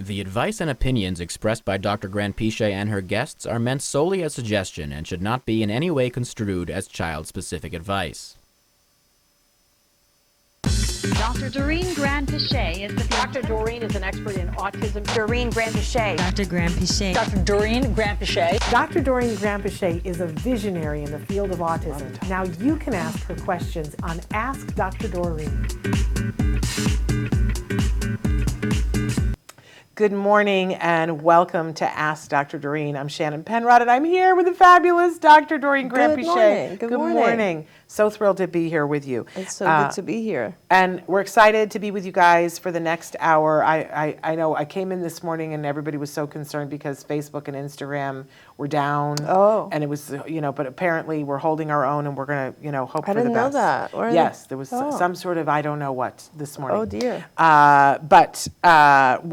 The advice and opinions expressed by Dr. Granpeesheh and her guests are meant solely as suggestion and should not be in any way construed as child-specific advice. Dr. Doreen Granpeesheh is the Dr. Doreen is an expert in autism. Doreen Granpeesheh. Dr. Granpeesheh. Dr. Doreen Granpeesheh. Dr. Doreen Granpeesheh is a visionary in the field of autism. Now you can ask her questions on Ask Dr. Doreen. Good morning and welcome to Ask Dr. Doreen. I'm Shannon Penrod and I'm here with the fabulous Dr. Doreen Granpeesheh. Good morning. So thrilled to be here with you. It's so good to be here. And we're excited to be with you guys for the next hour. I know I came in this morning and everybody was so concerned because Facebook and Instagram were down. Oh. And it was, but apparently we're holding our own and we're going to, hope for the best. I didn't know that. Yes, there was some sort of I don't know what this morning. Oh, dear.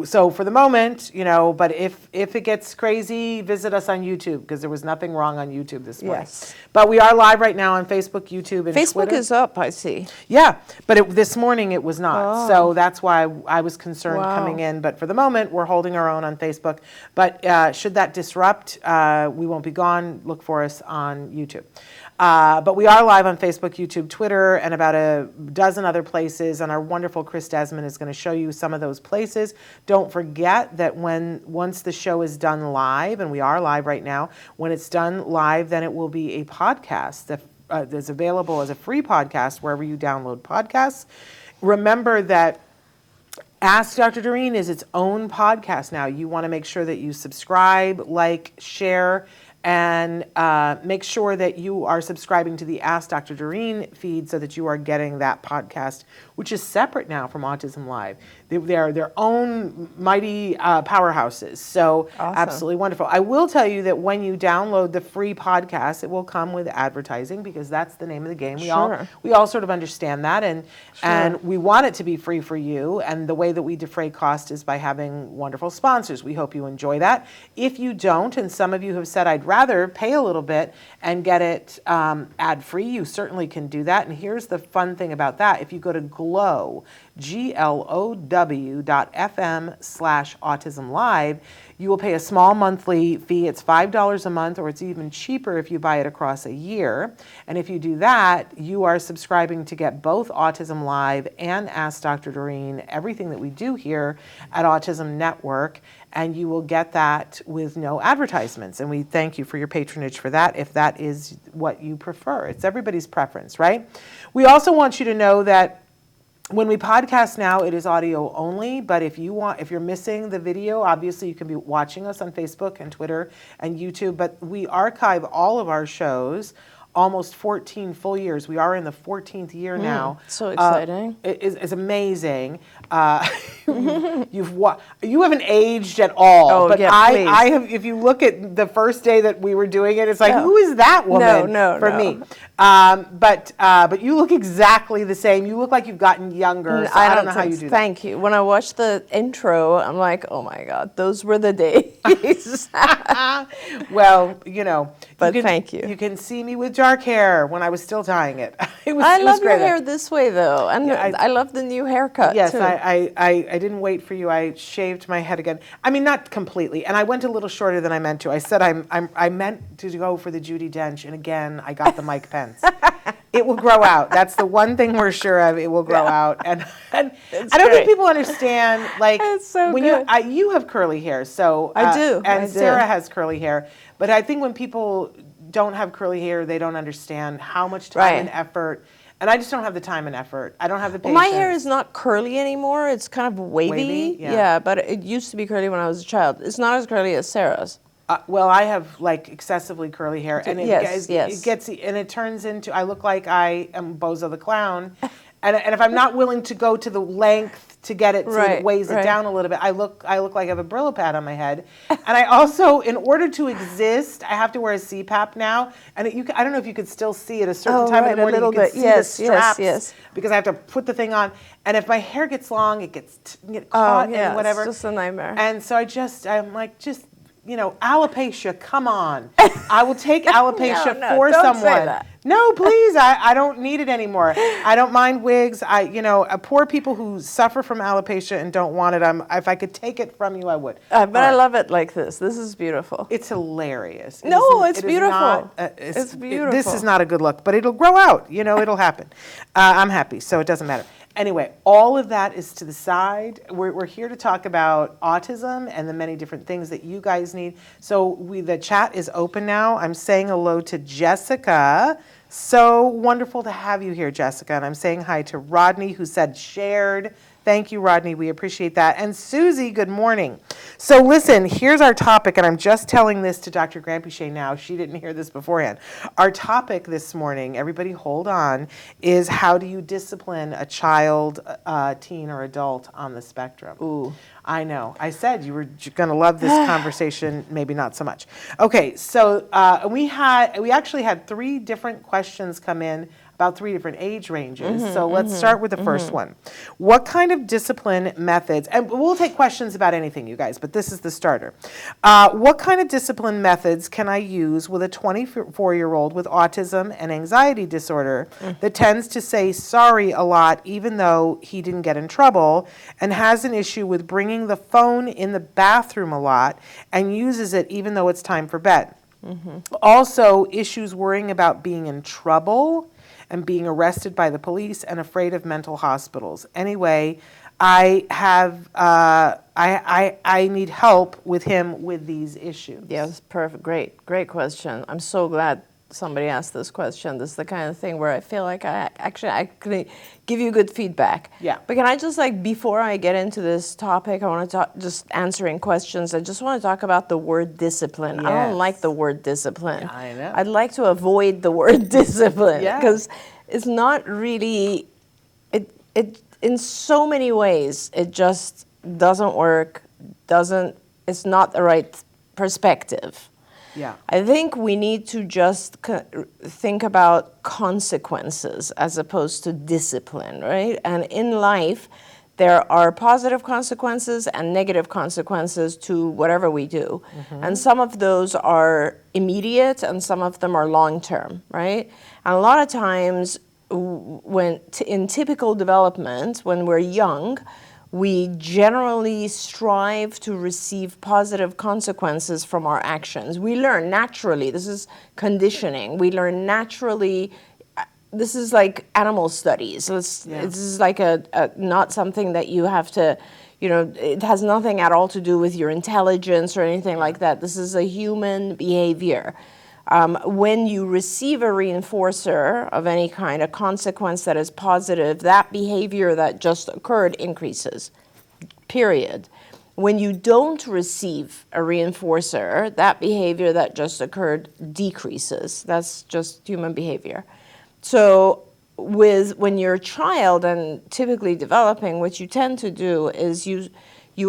So for the moment, but if it gets crazy, visit us on YouTube because there was nothing wrong on YouTube this morning. Yes. But we are live right now on Facebook, YouTube, and Facebook Twitter. is up, I see. Yeah, but this morning it was not. So that's why I was concerned Wow. coming in. But for the moment, we're holding our own on Facebook. But should that disrupt, we won't be gone. Look for us on YouTube. But we are live on Facebook, YouTube, Twitter, and about a dozen other places. And our wonderful Chris Desmond is going to show you some of those places. Don't forget that once the show is done live, and we are live right now, when it's done live, then it will be a podcast that's available as a free podcast wherever you download podcasts. Remember that Ask Dr. Doreen is its own podcast now. You want to make sure that you subscribe, like, share, and make sure that you are subscribing to the Ask Dr. Doreen feed so that you are getting that podcast, which is separate now from Autism Live. They are their own mighty powerhouses. So Awesome. Absolutely wonderful. I will tell you that when you download the free podcast, it will come with advertising because that's the name of the game. We all sort of understand that, and we want it to be free for you. And the way that we defray cost is by having wonderful sponsors. We hope you enjoy that. If you don't, and some of you have said, I'd rather pay a little bit and get it ad-free, you certainly can do that. And here's the fun thing about that. If you go to glow.fm/autismlive, you will pay a small monthly fee. It's $5 a month, or it's even cheaper if you buy it across a year. And if you do that, you are subscribing to get both Autism Live and Ask Dr. Doreen, everything that we do here at Autism Network, and you will get that with no advertisements. And we thank you for your patronage for that, if that is what you prefer. It's everybody's preference, right? We also want you to know that when we podcast now, it is audio only, but if you're missing the video, obviously you can be watching us on Facebook and Twitter and YouTube, but we archive all of our shows almost 14 full years. We are in the 14th year now. So exciting. It's amazing. You haven't aged at all. Oh, but yeah, I have. If you look at the first day that we were doing it, it's like, who is that woman? For me. But you look exactly the same. You look like you've gotten younger. So I don't know how you do that. Thank you. When I watched the intro, I'm like, oh my God, those were the days. Well, But thank you. You can see me with dark hair when I was still tying it. It was I it was love your great. hair this way, though. And I love the new haircut, Yes, too. I didn't wait for you. I shaved my head again. I mean, not completely. And I went a little shorter than I meant to. I said I meant to go for the Judi Dench, and again, I got the Mike Pence. It will grow out. That's the one thing we're sure of. It will grow out. And I don't think people understand, like, It's so when good. you have curly hair. So I do. And I do. Sarah has curly hair. But I think when people don't have curly hair, they don't understand how much time and effort. And I just don't have the time and effort. I don't have the patience. My hair is not curly anymore. It's kind of wavy. Wavy? Yeah. Yeah, but it used to be curly when I was a child. It's not as curly as Sarah's. Well, I have like excessively curly hair, and it gets and it turns into, I look like I am Bozo the Clown, and if I'm not willing to go to the length to get it so that it weighs it down a little bit, I look like I have a Brillo pad on my head, and I also, in order to exist, I have to wear a CPAP now, and I don't know if you could still see at a certain time in the morning. You can see the straps because I have to put the thing on, and if my hair gets long, it gets caught and whatever. It's just a nightmare. And so I'm like alopecia, come on. I will take alopecia No, for don't say someone. that. No, please, I don't need it anymore. I don't mind wigs. Poor people who suffer from alopecia and don't want it, if I could take it from you, I would. But All I right. love it like this. This is beautiful. It's hilarious. No, It it's is beautiful. not, It's This beautiful. is not a good look, but it'll grow out. It'll happen. I'm happy, so it doesn't matter. Anyway, all of that is to the side. We're here to talk about autism and the many different things that you guys need. So the chat is open now. I'm saying hello to Jessica. So wonderful to have you here, Jessica. And I'm saying hi to Rodney, who said shared. Thank you, Rodney. We appreciate that. And Susie, good morning. So listen, here's our topic, and I'm just telling this to Dr. Granpeesheh now. She didn't hear this beforehand. Our topic this morning, everybody hold on, is how do you discipline a child, teen, or adult on the spectrum? Ooh. I know. I said you were going to love this conversation, maybe not so much. Okay, so we actually had 3 different questions come in about 3 different age ranges. So let's start with the first one. What kind of discipline methods, and we'll take questions about anything, you guys, but this is the starter. What kind of discipline methods can I use with a 24-year-old with autism and anxiety disorder that tends to say sorry a lot even though he didn't get in trouble and has an issue with bringing the phone in the bathroom a lot and uses it even though it's time for bed? Also, issues worrying about being in trouble and being arrested by the police and afraid of mental hospitals. Anyway, I need help with him with these issues. Yes, perfect. Great question. I'm so glad somebody asked this question. This is the kind of thing where I feel like I could give you good feedback. Yeah. But can I just before I get into this topic, I want to talk, just answering questions, I just want to talk about the word discipline. I don't Yes. like the word discipline. I know. I'd like to avoid the word discipline Yeah. because it's not really, it in so many ways, it just doesn't work, it's not the right perspective. Yeah. I think we need to just think about consequences as opposed to discipline, right? And in life, there are positive consequences and negative consequences to whatever we do. And some of those are immediate and some of them are long-term, right? And a lot of times when in typical development, when we're young, we generally strive to receive positive consequences from our actions. We learn naturally. This is conditioning. We learn naturally. This is like animal studies. This is like not something that you have to, it has nothing at all to do with your intelligence or anything like that. This is a human behavior. When you receive a reinforcer of any kind, a consequence that is positive, that behavior that just occurred increases, period. When you don't receive a reinforcer, that behavior that just occurred decreases. That's just human behavior. So when you're a child and typically developing, what you tend to do is you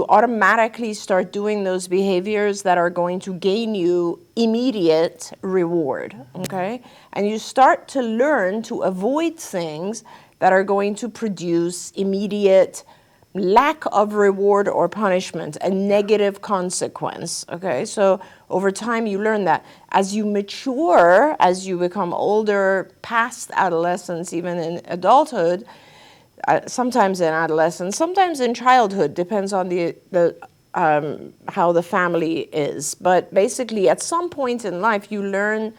automatically start doing those behaviors that are going to gain you immediate reward, okay? And you start to learn to avoid things that are going to produce immediate lack of reward or punishment, a negative consequence, okay? So over time you learn that. As you mature, as you become older, past adolescence, even in adulthood, sometimes in adolescence, sometimes in childhood, depends on how the family is. But basically, at some point in life, you learn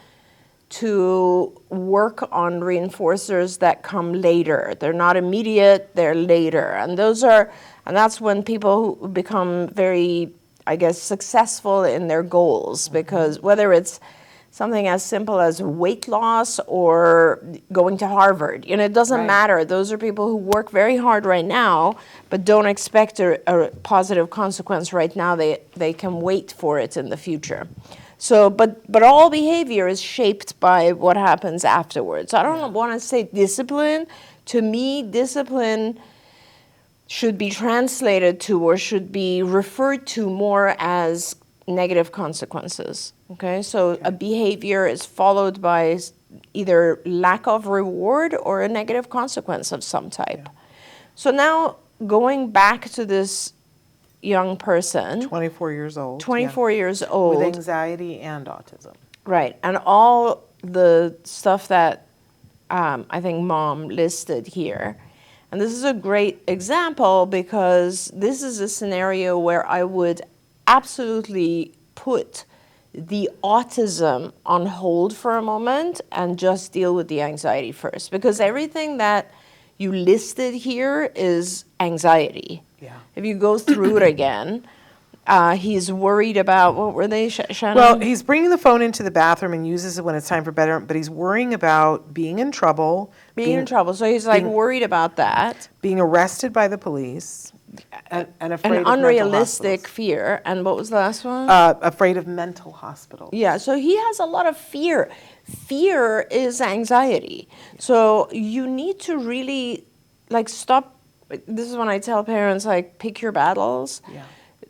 to work on reinforcers that come later. They're not immediate, they're later. And that's when people who become very, I guess, successful in their goals, because whether it's something as simple as weight loss or going to Harvard. It doesn't matter. Those are people who work very hard right now, but don't expect a positive consequence right now. They can wait for it in the future. So, but all behavior is shaped by what happens afterwards. I don't want to say discipline. To me, discipline should be translated to or should be referred to more as negative consequences. Okay, so a behavior is followed by either lack of reward or a negative consequence of some type. So now going back to this young person, 24 years old. 24 years With old. anxiety and autism. Right, and all the stuff that I think Mom listed here. And this is a great example because this is a scenario where I would absolutely put the autism on hold for a moment and just deal with the anxiety first. Because everything that you listed here is anxiety. Yeah. If you go through it again, he's worried about, what were they, Shannon? Well, he's bringing the phone into the bathroom and uses it when it's time for bed, but he's worrying about being in trouble. being in trouble. So he's like being- worried about that. Being arrested by the police and afraid An of mental unrealistic hospitals. fear. And what was the last one? Afraid of mental hospitals. Yeah, so he has a lot of fear. Fear is anxiety. So you need to really, like, stop. This is when I tell parents, like, pick your battles. Yeah.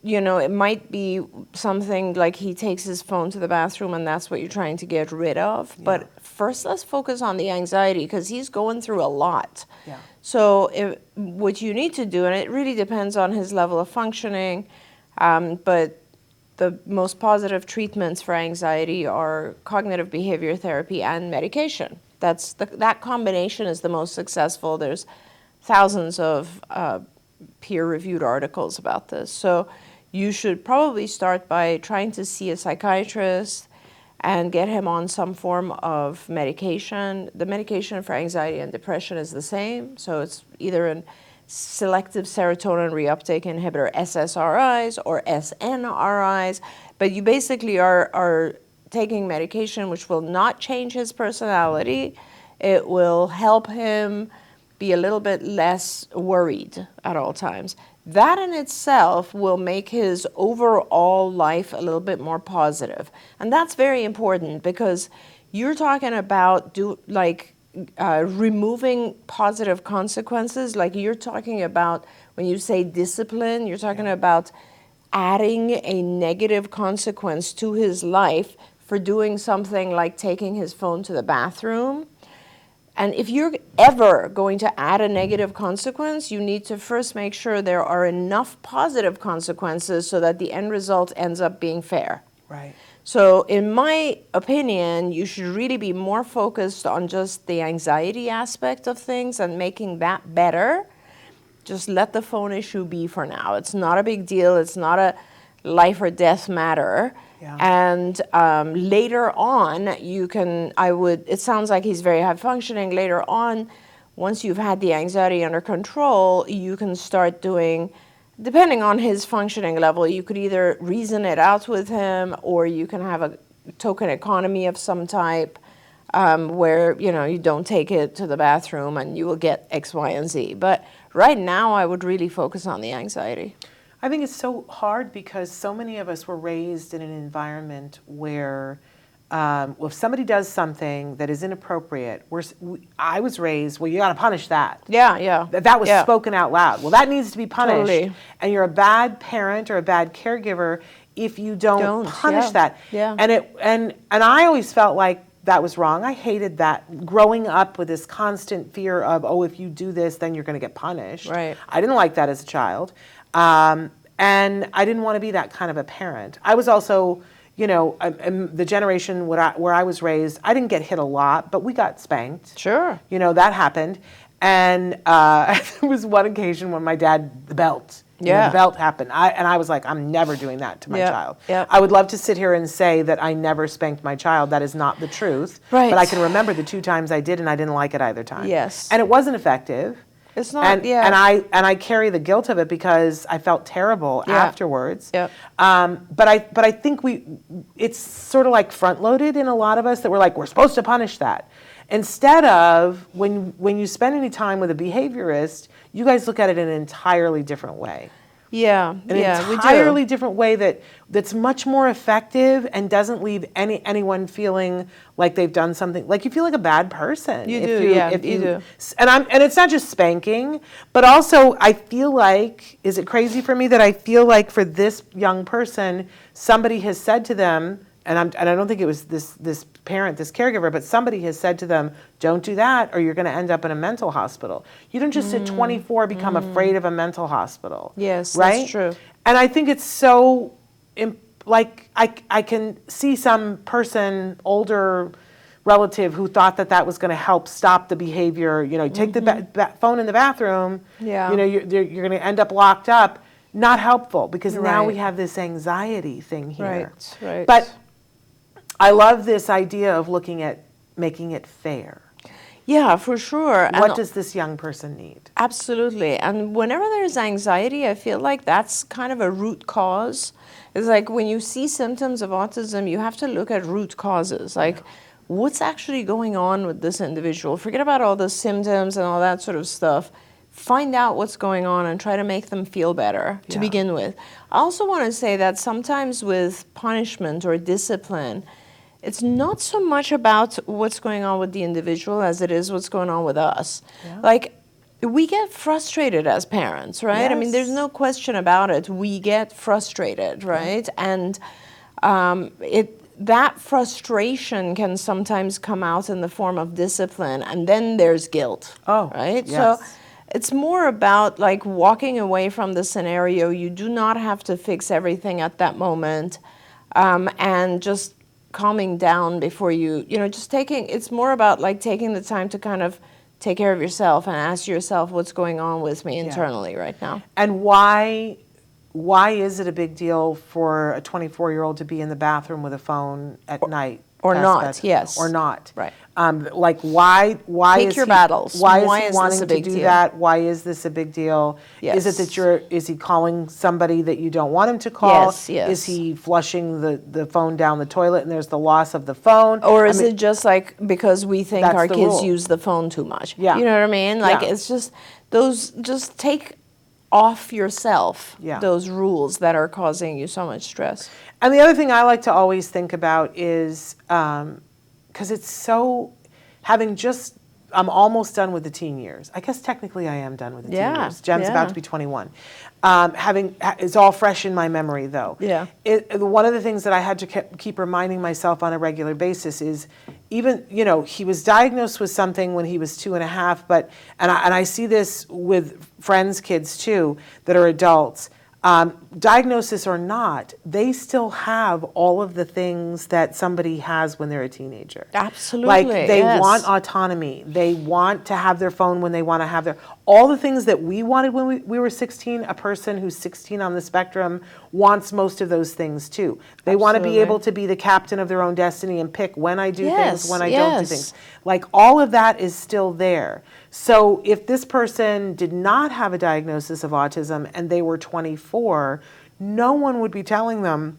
You know, it might be something like he takes his phone to the bathroom and that's what you're trying to get rid of. But first, let's focus on the anxiety because he's going through a lot. Yeah. So what you need to do, and it really depends on his level of functioning, but the most positive treatments for anxiety are cognitive behavior therapy and medication. That combination is the most successful. There's thousands of peer-reviewed articles about this. So you should probably start by trying to see a psychiatrist and get him on some form of medication. The medication for anxiety and depression is the same. So it's either a selective serotonin reuptake inhibitor, SSRIs, or SNRIs. But you basically are taking medication which will not change his personality. It will help him be a little bit less worried at all times. That in itself will make his overall life a little bit more positive. And that's very important because you're talking about removing positive consequences. Like you're talking about, when you say discipline, you're talking about adding a negative consequence to his life for doing something like taking his phone to the bathroom. And if you're ever going to add a negative consequence, you need to first make sure there are enough positive consequences so that the end result ends up being fair. Right. So in my opinion, you should really be more focused on just the anxiety aspect of things and making that better. Just let the phone issue be for now. It's not a big deal. It's not a life or death matter. Yeah. And later on, it sounds like he's very high functioning. Later on, once you've had the anxiety under control, you can start doing, depending on his functioning level, you could either reason it out with him or you can have a token economy of some type where, you don't take it to the bathroom and you will get X, Y, and Z. But right now, I would really focus on the anxiety. I think it's so hard because so many of us were raised in an environment where if somebody does something that is inappropriate, I was raised, well, you got to punish that. Yeah. That was spoken out loud. Well, that needs to be punished. Totally. And you're a bad parent or a bad caregiver if you don't punish that. Yeah. And I always felt like that was wrong. I hated that, growing up with this constant fear of, if you do this, then you're going to get punished. Right. I didn't like that as a child. And I didn't want to be that kind of a parent. I was also, the generation where I was raised, I didn't get hit a lot, but we got spanked. Sure. That happened. And there was one occasion when my dad, the belt. Yeah. The belt happened. I was like, I'm never doing that to my child. Yep. I would love to sit here and say that I never spanked my child. That is not the truth. Right. But I can remember the 2 times I did, and I didn't like it either time. Yes. And it wasn't effective. It's not, And I carry the guilt of it because I felt terrible afterwards. Yep. But I think it's sort of like front loaded in a lot of us that we're supposed to punish that. Instead of when you spend any time with a behaviorist, you guys look at it in an entirely different way. Yeah, An we do. entirely different way that's much more effective and doesn't leave anyone feeling like they've done something. Like you feel like a bad person. You if do, you- yeah, if you do. And it's not just spanking, but also I feel like, is it crazy for me that I feel like for this young person, somebody has said to them, and I don't think it was this parent, this caregiver, but somebody has said to them, don't do that or you're going to end up in a mental hospital. You don't just at 24 become afraid of a mental hospital. Yes, right? that's true. And I think it's so, like, I can see some person, older relative, who thought that was going to help stop the behavior. You know, take the phone in the bathroom. Yeah. You know, you're going to end up locked up. Not helpful, because now Right. we have this anxiety thing here. Right. But I love this idea of looking at making it fair. Yeah, for sure. What does this young person need? Absolutely. And whenever there's anxiety, I feel like that's kind of a root cause. It's like when you see symptoms of autism, you have to look at root causes. Like, what's actually going on with this individual? Forget about all the symptoms and all that sort of stuff. Find out what's going on and try to make them feel better to begin with. I also want to say that sometimes with punishment or discipline, it's not so much about what's going on with the individual as it is what's going on with us. Like, we get frustrated as parents, right? I mean, there's no question about it. We get frustrated, right? And that frustration can sometimes come out in the form of discipline, and then there's guilt, right? Yes. So it's more about like walking away from the scenario. You do not have to fix everything at that moment, and just calming down before just it's more about like taking the time to kind of take care of yourself and ask yourself what's going on with me internally right now. And why is it a big deal for a 24-year-old to be in the bathroom with a phone at night? Or past not, bedtime? yes. Or not. Right. Like, why Pick is your he, battles. Why Why is he is wanting this a to big do deal? that? Why is this a big deal? Yes. Is it that is he calling somebody that you don't want him to call? Yes, yes. Is he flushing the phone down the toilet and there's the loss of the phone? Or is it just like because we think That's our the kids rule. use the phone too much? Yeah. You know what I mean? Like, Yeah. it's just just take off yourself those rules that are causing you so much stress. And the other thing I like to always think about is, because it's so, I'm almost done with the teen years. I guess technically I am done with the teen years. Jem's about to be 21. It's all fresh in my memory, though. Yeah. One of the things that I had to keep reminding myself on a regular basis is, even, he was diagnosed with something when he was 2.5, and I see this with friends' kids too that are adults. Diagnosis or not, they still have all of the things that somebody has when they're a teenager. Absolutely. Like, they yes. want autonomy. They want to have their phone when they want to have all the things that we wanted when we were 16. A person who's 16 on the spectrum wants most of those things too. They want to be able to be the captain of their own destiny and pick when I do things, when I don't do things. Like, all of that is still there. So if this person did not have a diagnosis of autism and they were 24, no one would be telling them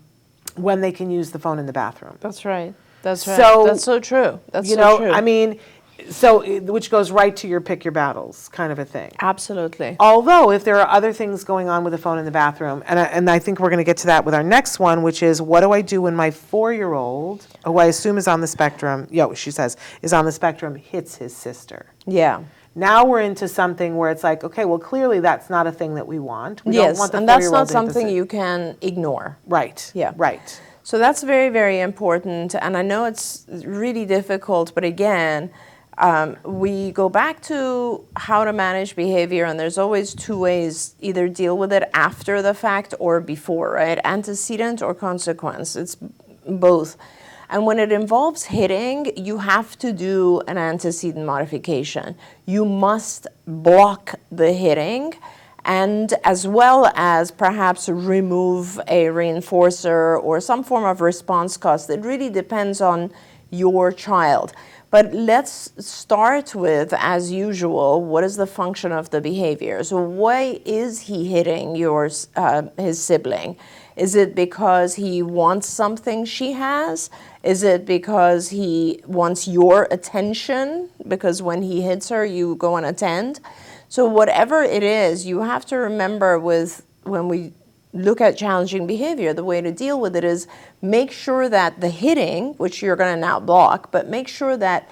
when they can use the phone in the bathroom. That's right. That's right. So, that's so true. That's so true. I mean, which goes right to your pick your battles kind of a thing. Absolutely. Although, if there are other things going on with the phone in the bathroom, and I think we're going to get to that with our next one, which is, what do I do when my 4-year-old, who I assume is on the spectrum, she says, is on the spectrum, hits his sister? Yeah. Now we're into something where it's like, okay, well, clearly that's not a thing that we want. We don't want the and that's 4-year-old not to hit the something you can ignore. Right. Yeah. Right. So that's very, very important. And I know it's really difficult, but again, we go back to how to manage behavior, and there's always two ways: either deal with it after the fact or before, right? Antecedent or consequence. It's both. And when it involves hitting, you have to do an antecedent modification. You must block the hitting, and as well as perhaps remove a reinforcer or some form of response cost. It really depends on your child. But let's start with, as usual, what is the function of the behavior? So why is he hitting his sibling? Is it because he wants something she has? Is it because he wants your attention? Because when he hits her, you go and attend? So whatever it is, you have to remember when we look at challenging behavior, the way to deal with it is make sure that the hitting, which you're going to now block, but make sure that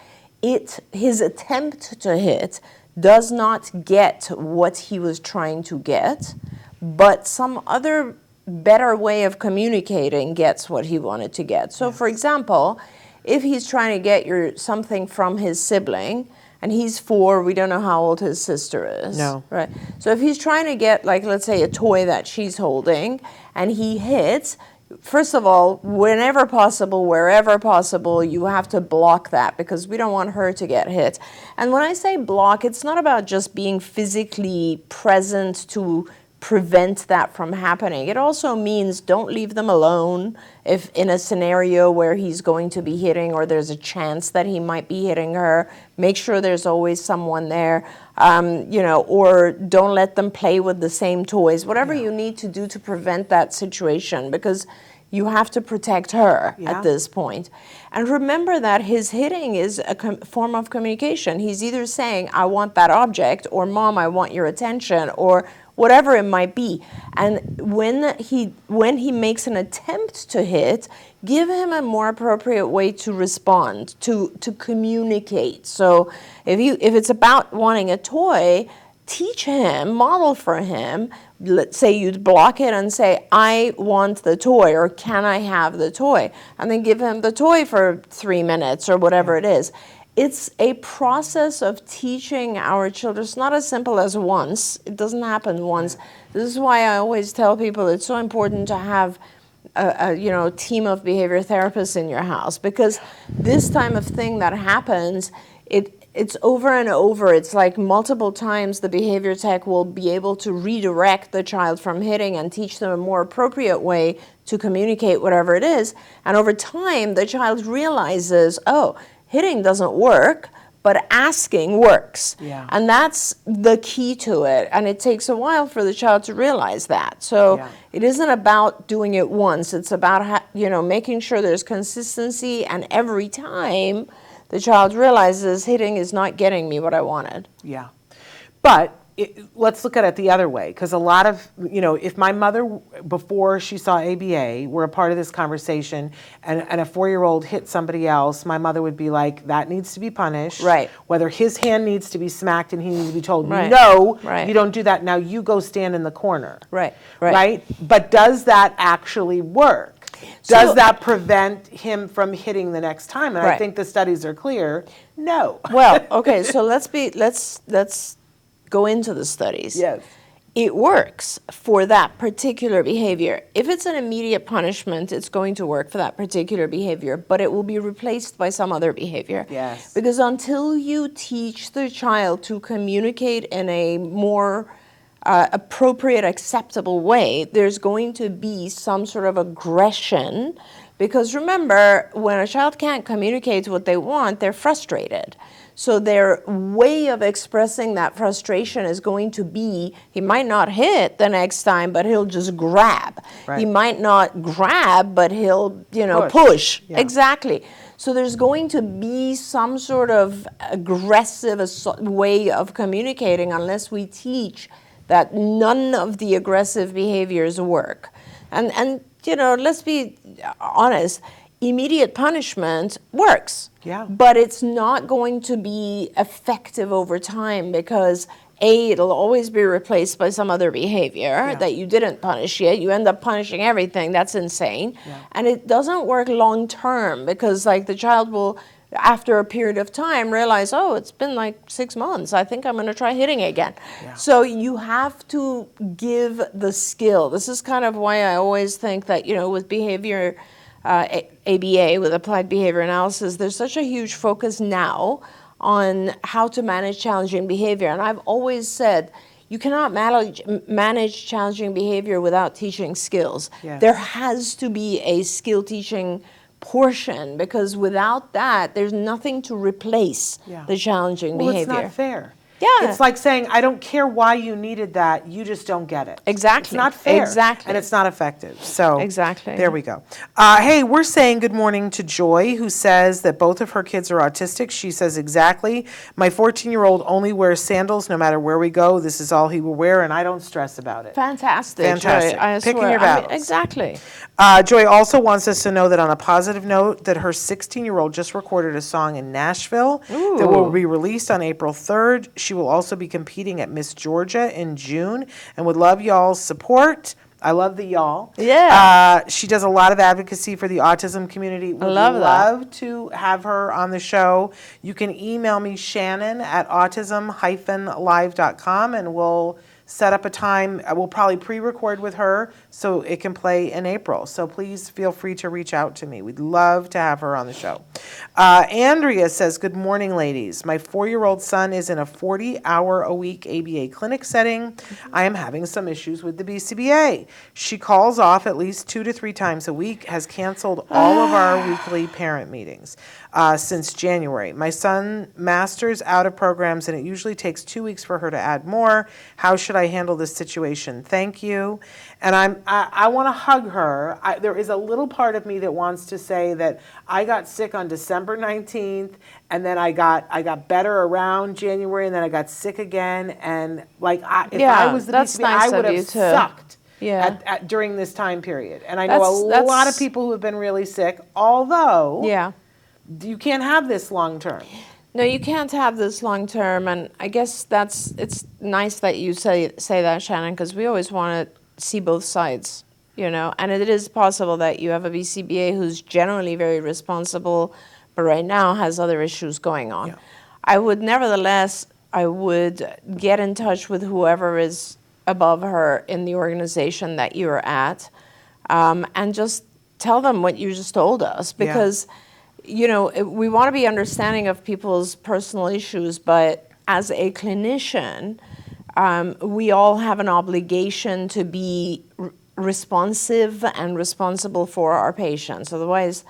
his attempt to hit does not get what he was trying to get, but some other better way of communicating gets what he wanted to get. So for example, if he's trying to get something from his sibling, and he's 4, we don't know how old his sister is. No. Right? So if he's trying to get, like, let's say a toy that she's holding, and he hits, first of all, whenever possible, wherever possible, you have to block that because we don't want her to get hit. And when I say block, it's not about just being physically present to prevent that from happening. It also means don't leave them alone if in a scenario where he's going to be hitting or there's a chance that he might be hitting her. Make sure there's always someone there, or don't let them play with the same toys. Whatever you need to do to prevent that situation, because you have to protect her at this point. And remember that his hitting is a form of communication. He's either saying, I want that object, or Mom, I want your attention, or whatever it might be. And when he makes an attempt to hit, give him a more appropriate way to respond, to communicate. So if it's about wanting a toy, teach him, model for him. Let's say you'd block it and say, I want the toy, or can I have the toy? And then give him the toy for 3 minutes or whatever it is. It's a process of teaching our children. It's not as simple as once. It doesn't happen once. This is why I always tell people it's so important to have a team of behavior therapists in your house, because this time of thing that happens, it's over and over. It's like multiple times the behavior tech will be able to redirect the child from hitting and teach them a more appropriate way to communicate whatever it is. And over time, the child realizes, oh, hitting doesn't work, but asking works. Yeah. And that's the key to it. And it takes a while for the child to realize that. So it isn't about doing it once. It's about making sure there's consistency, and every time the child realizes hitting is not getting me what I wanted. Yeah. But let's look at it the other way, because a lot of, if my mother, before she saw ABA, were a part of this conversation, and a 4-year-old hit somebody else, my mother would be like, that needs to be punished. Right. Whether his hand needs to be smacked and he needs to be told, Right. no, Right. you don't do that. Now you go stand in the corner. Right. Right? But does that actually work? Does that prevent him from hitting the next time? And I think the studies are clear. No. Well, okay, so let's go into the studies. Yes. It works for that particular behavior. If it's an immediate punishment, it's going to work for that particular behavior, but it will be replaced by some other behavior. Yes. Because until you teach the child to communicate in a more appropriate, acceptable way, there's going to be some sort of aggression. Because remember, when a child can't communicate what they want, they're frustrated. So their way of expressing that frustration is going to be, he might not hit the next time, but he'll just grab. Right. He might not grab, but he'll, push. Yeah. Exactly. So there's going to be some sort of aggressive way of communicating unless we teach that none of the aggressive behaviors work. And let's be honest, immediate punishment works. Yeah. But it's not going to be effective over time because it'll always be replaced by some other behavior that you didn't punish yet. You end up punishing everything. That's insane. Yeah. And it doesn't work long term because the child will, after a period of time, realize, oh, it's been 6 months. I think I'm going to try hitting again. Yeah. So you have to give the skill. This is kind of why I always think that, with behavior, ABA, with applied behavior analysis, there's such a huge focus now on how to manage challenging behavior. And I've always said, you cannot manage challenging behavior without teaching skills. Yes. There has to be a skill teaching portion, because without that, there's nothing to replace the challenging behavior. It's not fair. Yeah. It's like saying, I don't care why you needed that, you just don't get it. Exactly. It's not fair. Exactly. And it's not effective. So exactly. There we go. Hey, we're saying good morning to Joy, who says that both of her kids are autistic. She says, exactly. My 14-year-old only wears sandals no matter where we go. This is all he will wear, and I don't stress about it. Fantastic. Fantastic. Joy, I Picking swear. your battles. Exactly. Joy also wants us to know that on a positive note, that her 16-year-old just recorded a song in Nashville that will be released on April 3rd. She will also be competing at Miss Georgia in June and would love y'all's support. I love the y'all. Yeah. She does a lot of advocacy for the autism community. Would love that. love to have her on the show. You can email me, Shannon, at autism-live.com, and we'll set up a time. We'll probably pre-record with her so it can play in April. So please feel free to reach out to me. We'd love to have her on the show. Andrea says, good morning, ladies. My 4-year-old son is in a 40-hour-a-week ABA clinic setting. I am having some issues with the BCBA. She calls off at least 2 to 3 times a week, has canceled all of our weekly parent meetings since January. My son masters out of programs, and it usually takes 2 weeks for her to add more. How should I handle this situation? Thank you. And I want to hug her. There is a little part of me that wants to say that I got sick on December 19th, and then I got better around January, and then I got sick again. And like, if I was the that's BCBA, nice I would of you have too. sucked Yeah. during this time period. And I know a That's- lot of people who have been really sick, although Yeah. you can't have this long term. No, you can't have this long term, and I guess it's nice that you say that, Shannon, because we always want to see both sides, and it is possible that you have a BCBA who's generally very responsible, but right now has other issues going on. Yeah. I would get in touch with whoever is above her in the organization that you're at, and just tell them what you just told us, because we want to be understanding of people's personal issues, but as a clinician, we all have an obligation to be responsive and responsible for our patients. Otherwise,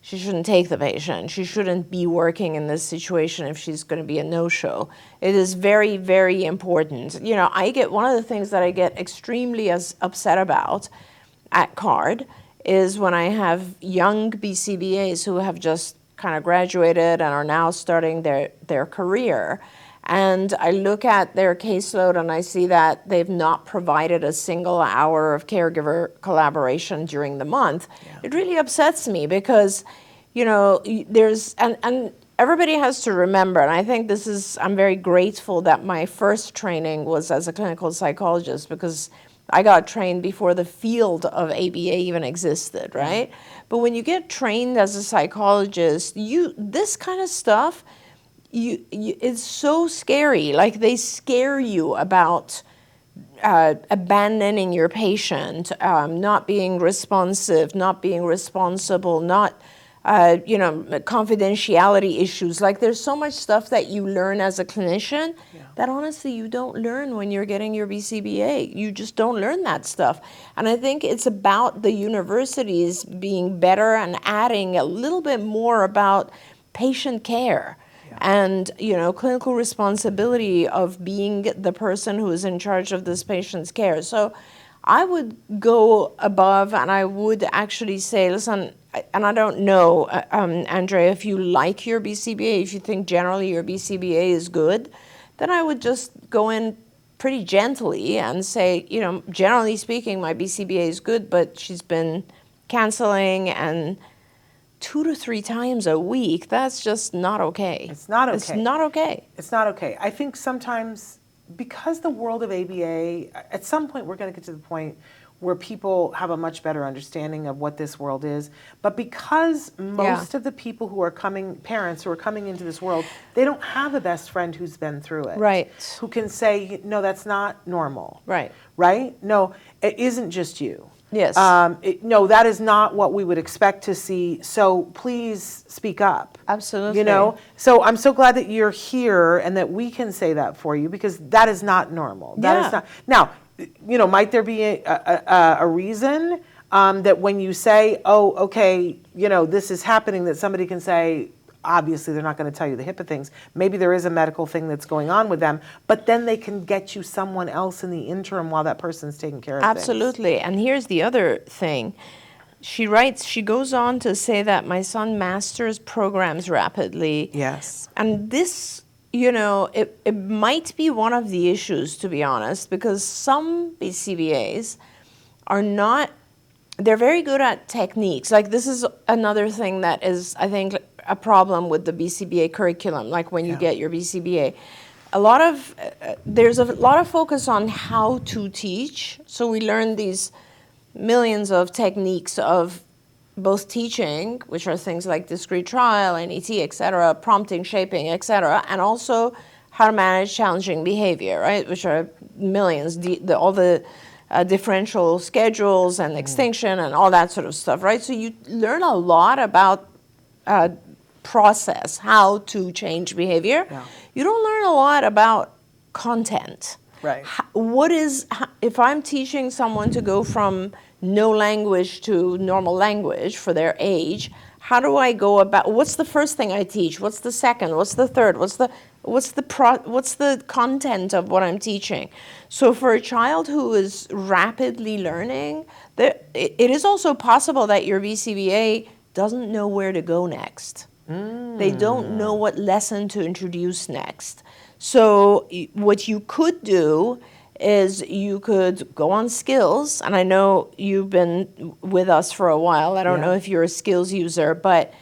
she shouldn't take the patient. She shouldn't be working in this situation if she's going to be a no-show. It is very, very important. One of the things that I get extremely upset about at CARD is when I have young BCBAs who have just kind of graduated and are now starting their career. And I look at their caseload and I see that they've not provided a single hour of caregiver collaboration during the month. Yeah. It really upsets me because, there's, and everybody has to remember, and I think I'm very grateful that my first training was as a clinical psychologist, because I got trained before the field of ABA even existed, right? But when you get trained as a psychologist, this kind of stuff, it's so scary. Like, they scare you about abandoning your patient, not being responsive, not being responsible, not confidentiality issues. Like, there's so much stuff that you learn as a clinician that honestly you don't learn when you're getting your BCBA. You just don't learn that stuff. And I think it's about the universities being better and adding a little bit more about patient care. And, clinical responsibility of being the person who is in charge of this patient's care. So I would go above, and I would actually say, listen, and I don't know, Andrea, if you like your BCBA, if you think generally your BCBA is good, then I would just go in pretty gently and say, generally speaking, my BCBA is good, but she's been canceling and 2 to 3 times a week, that's just not okay. It's not okay. It's not okay. It's not okay. I think sometimes, because the world of ABA, at some point we're going to get to the point where people have a much better understanding of what this world is. But because most of the people who are parents who are coming into this world, they don't have a best friend who's been through it. Right. Who can say, no, that's not normal. Right. Right? No, it isn't just you. Yes. No, that is not what we would expect to see. So please speak up. Absolutely. So I'm so glad that you're here and that we can say that for you, because that is not normal. That is not. Now, might there be a reason that when you say, oh, okay, this is happening, that somebody can say, obviously they're not going to tell you the HIPAA things. Maybe there is a medical thing that's going on with them, but then they can get you someone else in the interim while that person's taking care of things. Absolutely. And here's the other thing. She goes on to say that my son masters programs rapidly. Yes. And this, it might be one of the issues, to be honest, because some BCBAs they're very good at techniques. Like, this is another thing that is, I think, a problem with the BCBA curriculum, like when you get your BCBA. There's a lot of focus on how to teach. So we learn these millions of techniques of both teaching, which are things like discrete trial, NET, etc., prompting, shaping, etc., and also how to manage challenging behavior, right, which are millions, all the differential schedules and extinction and all that sort of stuff, right? So you learn a lot about process, how to change behavior. Yeah. You don't learn a lot about content. Right. If I'm teaching someone to go from no language to normal language for their age, how do I go about, what's the first thing I teach? What's the second? What's the third? What's the content of what I'm teaching? So for a child who is rapidly learning, it is also possible that your BCBA doesn't know where to go next. They don't know what lesson to introduce next. So what you could do is you could go on skills, and I know you've been with us for a while. I don't know if you're a skills user, but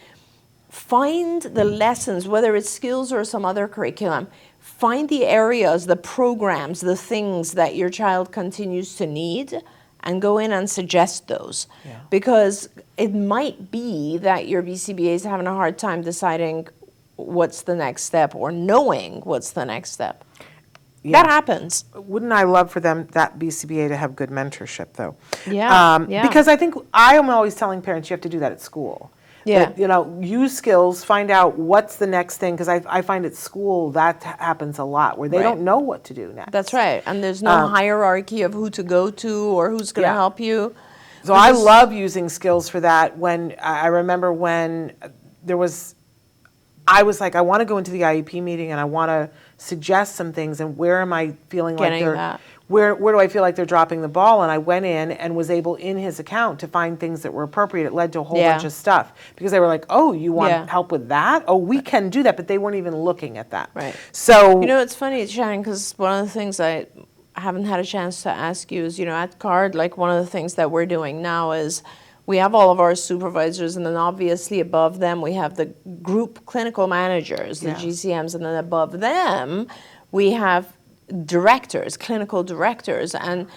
find the lessons, whether it's skills or some other curriculum, find the areas, the programs, the things that your child continues to need, and go in and suggest those. Yeah. Because it might be that your BCBA is having a hard time deciding what's the next step or knowing what's the next step. Yeah. That happens. Wouldn't I love for them, that BCBA, to have good mentorship, though? Yeah, yeah. Because I think I am always telling parents you have to do that at school. Yeah. That, you know, use skills, find out what's the next thing, because I find at school that happens a lot, where they Right. don't know what to do next. That's right. And there's no hierarchy of who to go to or who's going to Yeah. help you. So I love using skills for that. When I remember when I was like, I want to go into the IEP meeting and I want to suggest some things, and where am I feeling like Getting they're, that. where do I feel like they're dropping the ball? And I went in and was able, in his account, to find things that were appropriate. It led to a whole Yeah. bunch of stuff, because they were like, oh, you want Yeah. help with that? Oh, we can do that, but they weren't even looking at that. Right. So, You know, it's funny, Shannon, because one of the things I haven't had a chance to ask you is, you know, at CARD, like one of the things that we're doing now is we have all of our supervisors, and then obviously above them we have the group clinical managers, the Yeah. GCMs, and then above them we have directors, clinical directors, and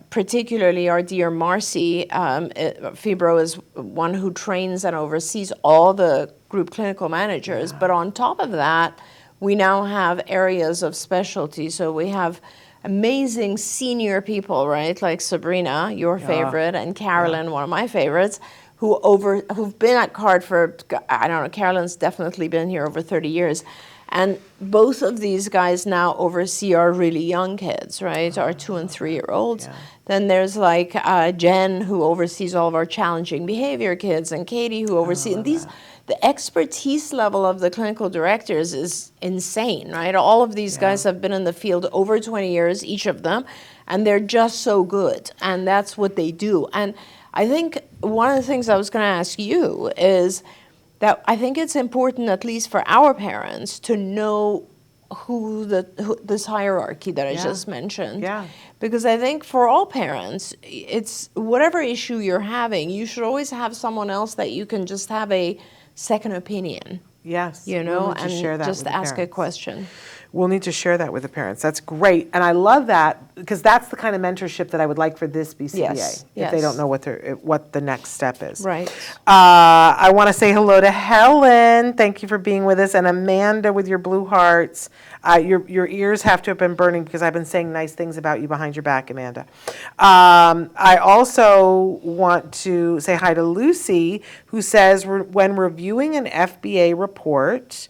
particularly our dear Marcy Fibro is one who trains and oversees all the group clinical managers. But on top of that, we now have areas of specialty. So we have amazing senior people, right? Like Sabrina, your favorite, and Carolyn, one of my favorites, who've been at CARD for, I don't know, Carolyn's definitely been here over 30 years. And both of these guys now oversee our really young kids, right? Our 2 and 3-year-olds. Yeah. Then there's like Jen, who oversees all of our challenging behavior kids, and Katie, who oversees. And the expertise level of the clinical directors is insane, right? All of these guys have been in the field over 20 years, each of them, and they're just so good. And that's what they do. And I think one of the things I was going to ask you is that I think it's important, at least for our parents, to know who this hierarchy that I just mentioned. Yeah. Because I think for all parents, it's whatever issue you're having, you should always have someone else that you can just have a second opinion, yes, you know, we'll need to and share that just with the ask a parents. question. We'll need to share that with the parents. That's great. And I love that, because that's the kind of mentorship that I would like for this BCBA, Yes, if they yes. don't know what the next step is. Right. I want to say hello to Helen. Thank you for being with us. And Amanda with your blue hearts. Your ears have to have been burning, because I've been saying nice things about you behind your back, Amanda. I also want to say hi to Lucy, who says, when reviewing an FBA report,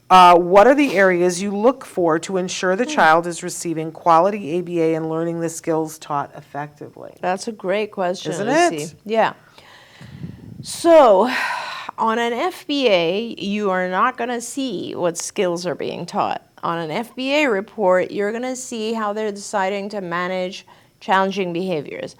what are the areas you look for to ensure the child is receiving quality ABA and learning the skills taught effectively? That's a great question, Isn't Lucy. it? Yeah. So, on an FBA, you are not going to see what skills are being taught. On an FBA report, you're going to see how they're deciding to manage challenging behaviors.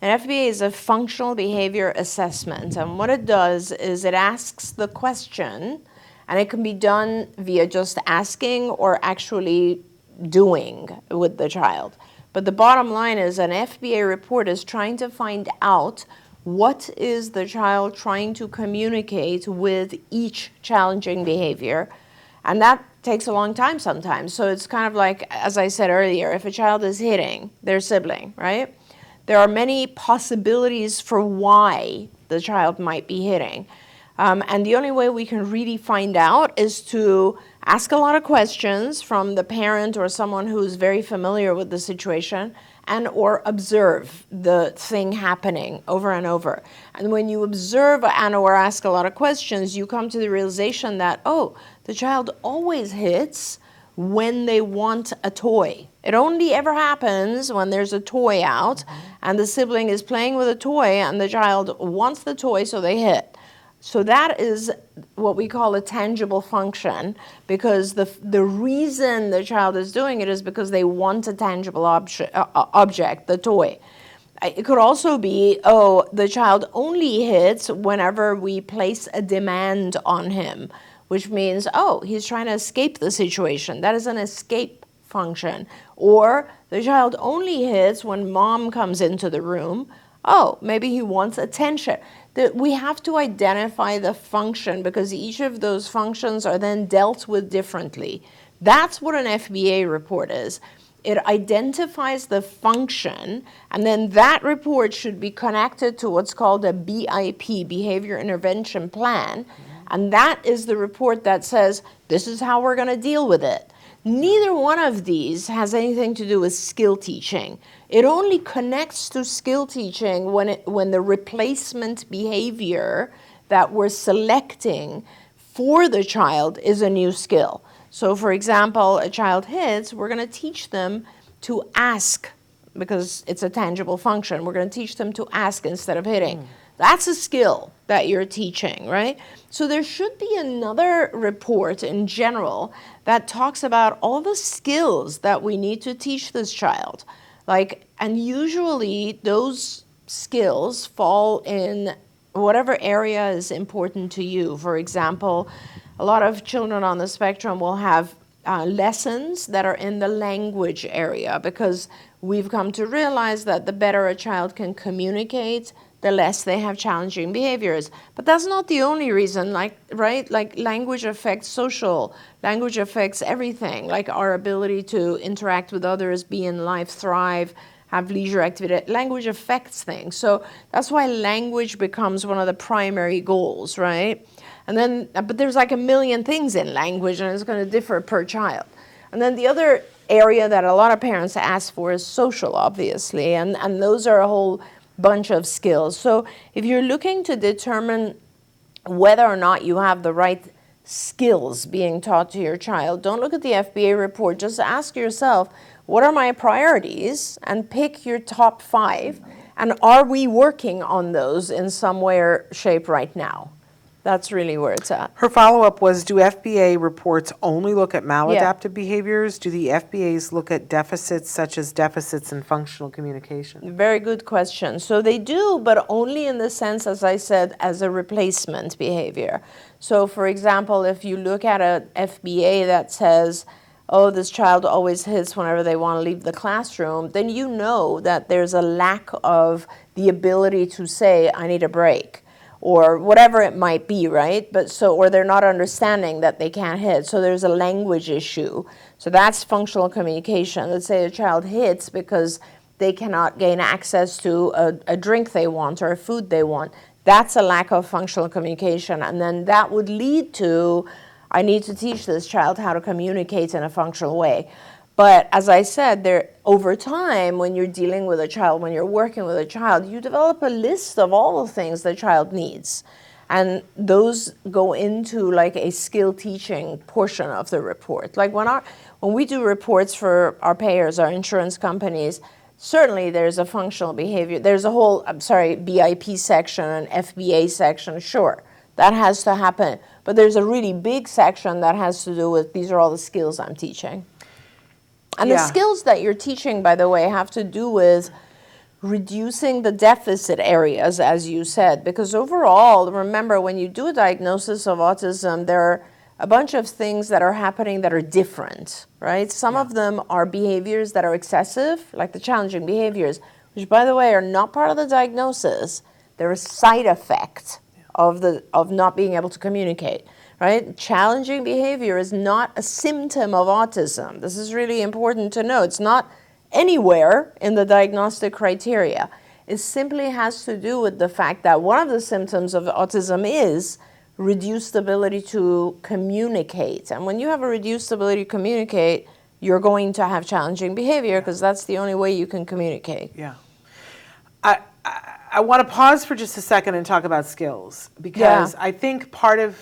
An FBA is a functional behavior assessment, and what it does is it asks the question, and it can be done via just asking or actually doing with the child. But the bottom line is an FBA report is trying to find out what is the child trying to communicate with each challenging behavior. And that takes a long time sometimes. So it's kind of like, as I said earlier, if a child is hitting their sibling, right? there are many possibilities for why the child might be hitting. And the only way we can really find out is to ask a lot of questions from the parent or someone who's very familiar with the situation, and or observe the thing happening over and over. And when you observe and or ask a lot of questions, you come to the realization that, oh, the child always hits when they want a toy. It only ever happens when there's a toy out and the sibling is playing with a toy and the child wants the toy, so they hit. So that is what we call a tangible function, because the reason the child is doing it is because they want a tangible object, the toy. It could also be, oh, the child only hits whenever we place a demand on him, which means, oh, he's trying to escape the situation. That is an escape function. Or the child only hits when mom comes into the room. Oh, maybe he wants attention. We have to identify the function, because each of those functions are then dealt with differently. That's what an FBA report is. It identifies the function, and then that report should be connected to what's called a BIP, Behavior Intervention Plan, and that is the report that says, this is how we're going to deal with it. Neither one of these has anything to do with skill teaching. It only connects to skill teaching when the replacement behavior that we're selecting for the child is a new skill. So for example, a child hits, we're going to teach them to ask, because it's a tangible function. We're going to teach them to ask instead of hitting. That's a skill that you're teaching, right? So there should be another report in general that talks about all the skills that we need to teach this child. And usually those skills fall in whatever area is important to you. For example, a lot of children on the spectrum will have lessons that are in the language area, because we've come to realize that the better a child can communicate, the less they have challenging behaviors. But that's not the only reason, right? Like language affects social, language affects everything, like our ability to interact with others, be in life, thrive, have leisure activity. Language affects things. So that's why language becomes one of the primary goals, right? And then, but there's like a million things in language, and it's going to differ per child. And then the other area that a lot of parents ask for is social, obviously, and those are a whole bunch of skills. So if you're looking to determine whether or not you have the right skills being taught to your child, don't look at the FBA report. Just ask yourself, what are my priorities? And pick your top 5. And are we working on those in some way or shape right now? That's really where it's at. Her follow-up was, do FBA reports only look at maladaptive behaviors? Do the FBAs look at deficits such as deficits in functional communication? Very good question. So they do, but only in the sense, as I said, as a replacement behavior. So for example, if you look at an FBA that says, oh, this child always hits whenever they want to leave the classroom, then you know that there's a lack of the ability to say, I need a break, or whatever it might be, right? Or they're not understanding that they can't hit. So there's a language issue. So that's functional communication. Let's say a child hits because they cannot gain access to a drink they want or a food they want. That's a lack of functional communication. And then that would lead to, I need to teach this child how to communicate in a functional way. But as I said, over time, when you're dealing with a child, when you're working with a child, you develop a list of all the things the child needs. And those go into like a skill teaching portion of the report. Like when we do reports for our payers, our insurance companies, certainly there's a functional behavior. There's a whole, BIP section and FBA section, sure. That has to happen. But there's a really big section that has to do with, these are all the skills I'm teaching. And the skills that you're teaching, by the way, have to do with reducing the deficit areas, as you said. Because overall, remember, when you do a diagnosis of autism, there are a bunch of things that are happening that are different, right? Some of them are behaviors that are excessive, like the challenging behaviors, which, by the way, are not part of the diagnosis. They're a side effect of not being able to communicate. Right? Challenging behavior is not a symptom of autism. This is really important to know. It's not anywhere in the diagnostic criteria. It simply has to do with the fact that one of the symptoms of autism is reduced ability to communicate. And when you have a reduced ability to communicate, you're going to have challenging behavior because that's the only way you can communicate. Yeah. I want to pause for just a second and talk about skills, because I think part of,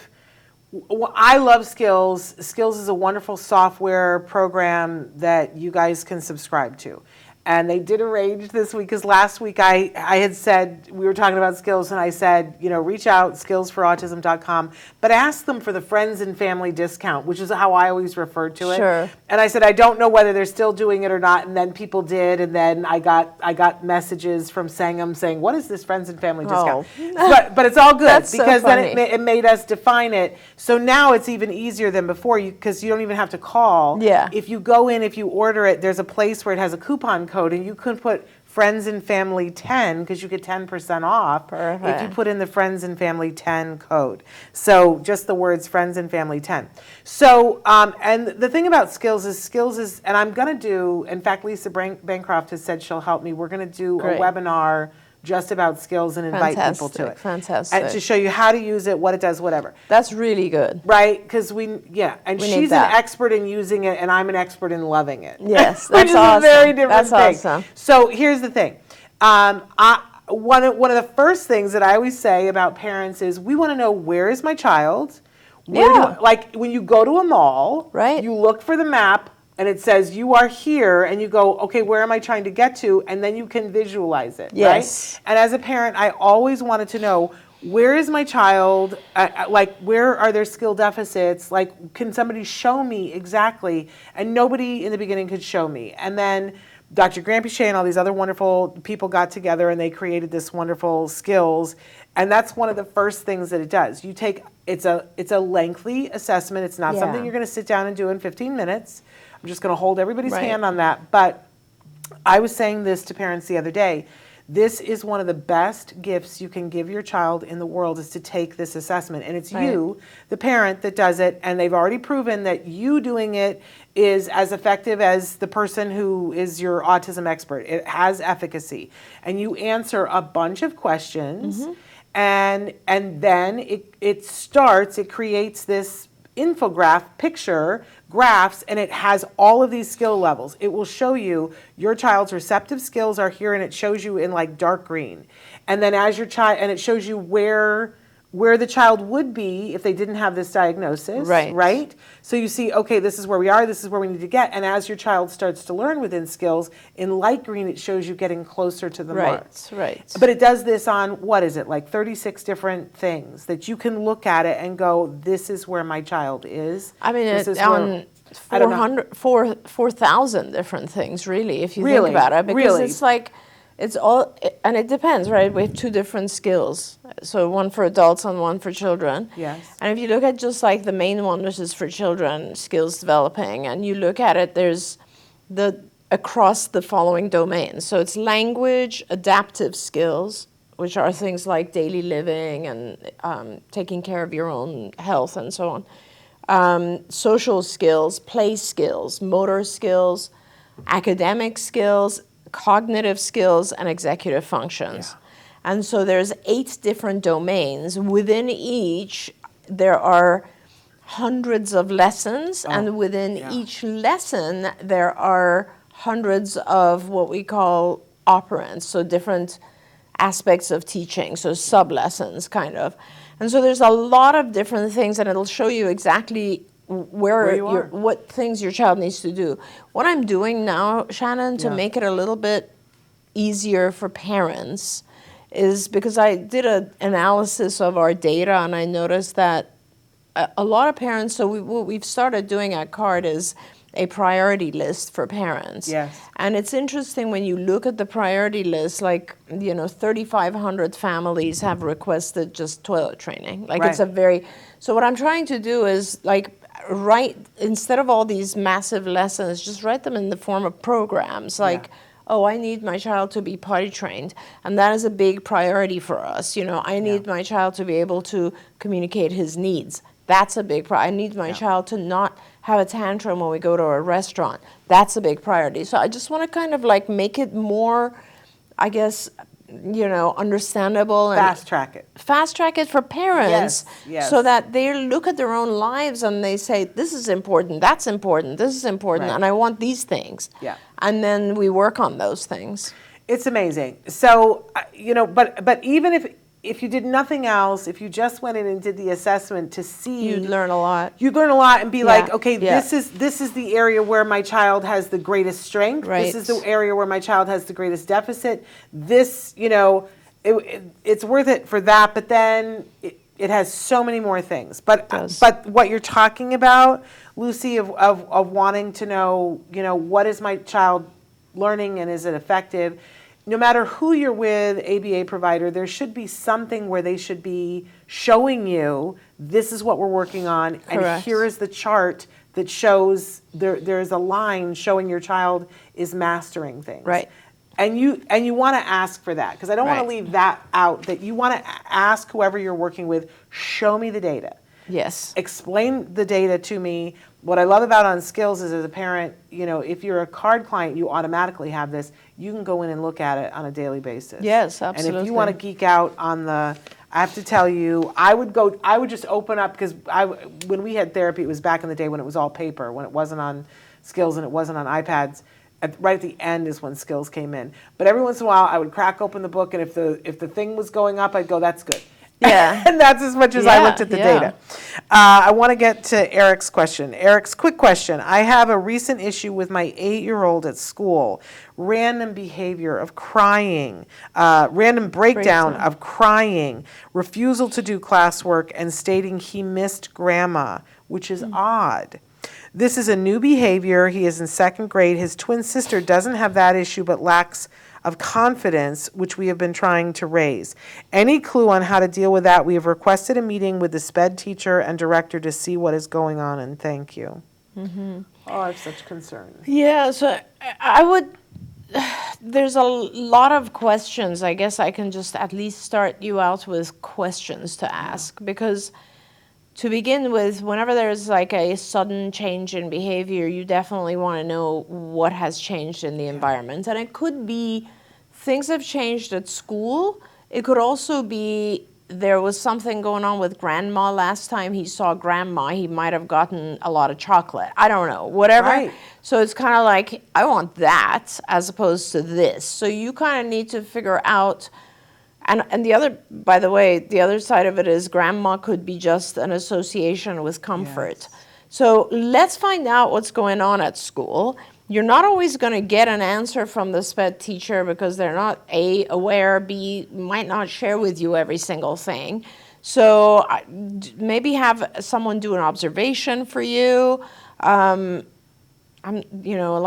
I love Skills. Skills is a wonderful software program that you guys can subscribe to. And they did arrange this week, because last week I had said, we were talking about Skills, and I said, you know, reach out, skillsforautism.com, but ask them for the friends and family discount, which is how I always referred to it. Sure. And I said, I don't know whether they're still doing it or not. And then people did, and then I got messages from Sangam saying, what is this friends and family discount? But it's all good, That's so because then funny. it made us define it. So now it's even easier than before, because you don't even have to call. Yeah. If you go in, if you order it, there's a place where it has a coupon code, and you could put friends and family 10, because you get 10% off. Perfect. If you put in the friends and family 10 code. So just the words friends and family 10. So, and the thing about Skills is, and I'm going to do, in fact, Lisa Bancroft has said she'll help me. We're going to do Great. a webinar just about Skills and invite people to it. Fantastic. And to show you how to use it, what it does, whatever. That's really good. Right? Because and We need she's an that. expert in using it, and I'm an expert in loving it. Yes, Which that's is awesome. a very different That's thing. awesome. So here's the thing. One of the first things that I always say about parents is, we want to know, where is my child? Yeah. Like when you go to a mall, Right. you look for the map, and it says you are here, and you go, okay, where am I trying to get to? And then you can visualize it, Yes. right? And as a parent, I always wanted to know, where is my child? Like, where are their skill deficits? Like, can somebody show me exactly? And nobody in the beginning could show me. And then Dr. Granpeesheh and all these other wonderful people got together, and they created this wonderful Skills. And that's one of the first things that it does. You take, it's a lengthy assessment. It's not Yeah. something you're going to sit down and do in 15 minutes. I'm just going to hold everybody's Right. hand on that. But I was saying this to parents the other day. This is one of the best gifts you can give your child in the world, is to take this assessment. And it's Right. you, the parent, that does it. And they've already proven that you doing it is as effective as the person who is your autism expert. It has efficacy. And you answer a bunch of questions. And then it creates this infograph picture, graphs, and it has all of these skill levels. It will show you your child's receptive skills are here, and it shows you in like dark green. And then as your child, and it shows you where the child would be if they didn't have this diagnosis, right? So you see, okay, this is where we are, this is where we need to get. And as your child starts to learn within Skills, in light green, it shows you getting closer to the mark. Right. But it does this on, what is it, like 36 different things that you can look at it and go, this is where my child is. I mean, This it's is where- on I don't know. 4,000 different things, really, if you Really? think about it. Because Really? it's like, it's all, and it depends, right? We have two different skills. So one for adults and one for children. Yes. And if you look at just like the main one, which is for children, skills developing, and you look at it, there's across the following domains. So it's language, adaptive skills, which are things like daily living and taking care of your own health and so on. Social skills, play skills, motor skills, academic skills, cognitive skills, and executive functions. Yeah. And so there's 8 different domains. Within each, there are hundreds of lessons, and within each lesson, there are hundreds of what we call operants, so different aspects of teaching, so sub-lessons kind of. And so there's a lot of different things, and it'll show you exactly where you are. what things your child needs to do. What I'm doing now, Shannon, to make it a little bit easier for parents is because I did an analysis of our data, and I noticed that a lot of parents, so what we've started doing at CARD is a priority list for parents. Yes. And it's interesting when you look at the priority list, like, 3,500 families have requested just toilet training. Like, it's a very, so what I'm trying to do is, like, instead of all these massive lessons, just write them in the form of programs. Like, oh, I need my child to be potty trained. And that is a big priority for us. I need my child to be able to communicate his needs. That's a big priority. I need my child to not have a tantrum when we go to a restaurant. That's a big priority. So I just want to kind of like make it more, I guess, understandable and fast track it for parents, Yes. so that they look at their own lives and they say, this is important, that's important, this is important, Right. and I want these things. Yeah. And then we work on those things. It's amazing. So, but even if you did nothing else, if you just went in and did the assessment to see, You'd learn a lot. You'd learn a lot and be like, okay, yeah. this is the area where my child has the greatest strength. Right. This is the area where my child has the greatest deficit. This, it's worth it for that. But then it has so many more things. But what you're talking about, Lucy, of wanting to know, what is my child learning and is it effective? No matter who you're with, ABA provider, there should be something where they should be showing you, this is what we're working on, and Correct. here is the chart that shows there's a line showing your child is mastering things. Right. And you want to ask for that, because I don't want to Right. leave that out, that you want to ask whoever you're working with, show me the data. Yes. Explain the data to me. What I love about On Skills is, as a parent, if you're a card client, you automatically have this. You can go in and look at it on a daily basis. Yes, And if absolutely. you want to geek out on I have to tell you, I would just open up, because when we had therapy, it was back in the day when it was all paper, when it wasn't on Skills and it wasn't on iPads. Right at the end is when Skills came in. But every once in a while, I would crack open the book, and if the thing was going up, I'd go, that's good. Yeah. And that's as much as I looked at the data. I want to get to Eric's question. Eric's quick question. I have a recent issue with my 8-year-old at school. Random behavior of crying, random breakdown of crying, refusal to do classwork, and stating he missed grandma, which is odd. This is a new behavior. He is in 2nd grade. His twin sister doesn't have that issue but lacks of confidence, which we have been trying to raise. Any clue on how to deal with that? We have requested a meeting with the SPED teacher and director to see what is going on, and thank you. Oh, I have such concerns. Yeah, so I would, there's a lot of questions. I guess I can just at least start you out with questions to ask, because to begin with, whenever there's like a sudden change in behavior, you definitely want to know what has changed in the environment. And it could be things have changed at school. It could also be there was something going on with grandma. Last time he saw grandma, he might have gotten a lot of chocolate. I don't know, whatever. Right. So it's kind of like, I want that as opposed to this. So you kind of need to figure out. And the other, by the way, the other side of it is grandma could be just an association with comfort. Yes. So let's find out what's going on at school. You're not always going to get an answer from the SPED teacher because they're not A, aware, B, might not share with you every single thing. So maybe have someone do an observation for you. A